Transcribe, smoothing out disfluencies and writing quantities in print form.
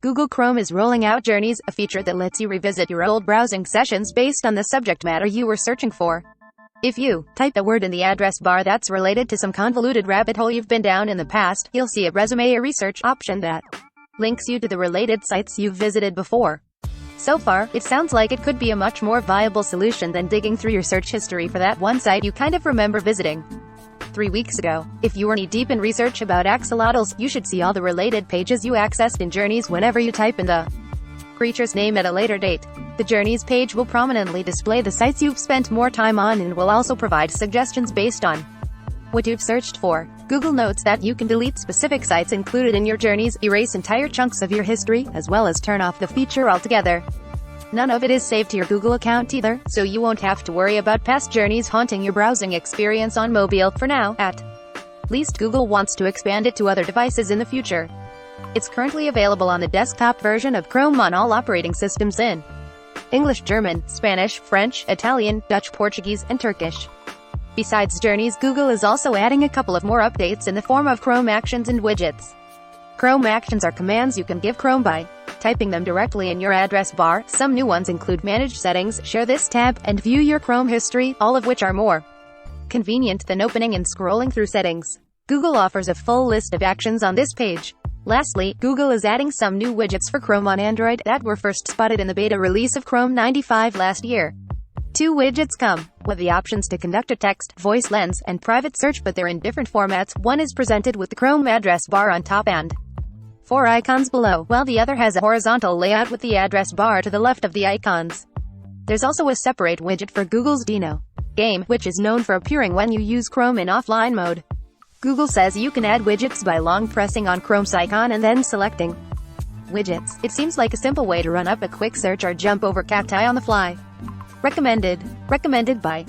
Google Chrome is rolling out Journeys, a feature that lets you revisit your old browsing sessions based on the subject matter you were searching for. If you type a word in the address bar that's related to some convoluted rabbit hole you've been down in the past, you'll see a resume or research option that links you to the related sites you've visited before. So far, it sounds like it could be a much more viable solution than digging through your search history for that one site you kind of remember visiting 3 weeks ago. If you were knee-deep in research about axolotls, you should see all the related pages you accessed in Journeys whenever you type in the creature's name at a later date. The Journeys page will prominently display the sites you've spent more time on and will also provide suggestions based on what you've searched for. Google notes that you can delete specific sites included in your Journeys, erase entire chunks of your history, as well as turn off the feature altogether. None of it is saved to your Google account either, so you won't have to worry about past Journeys haunting your browsing experience on mobile for now. At least Google wants to expand it to other devices in the future. It's currently available on the desktop version of Chrome on all operating systems in English, German, Spanish, French, Italian, Dutch, Portuguese, and Turkish. Besides Journeys, Google is also adding a couple of more updates in the form of Chrome Actions and widgets. Chrome Actions are commands you can give Chrome by typing them directly in your address bar. Some new ones include Manage Settings, Share This tab, and View Your Chrome History, all of which are more convenient than opening and scrolling through settings. Google offers a full list of actions on this page. Lastly, Google is adding some new widgets for Chrome on Android that were first spotted in the beta release of Chrome 95 last year. 2 widgets come with the options to conduct a text, voice lens, and private search, but they're in different formats. One is presented with the Chrome address bar on top and 4 icons below, while the other has a horizontal layout with the address bar to the left of the icons. There's also a separate widget for Google's Dino game, which is known for appearing when you use Chrome in offline mode. Google says you can add widgets by long pressing on Chrome's icon and then selecting widgets. It seems like a simple way to run up a quick search or jump over cacti on the fly. Recommended by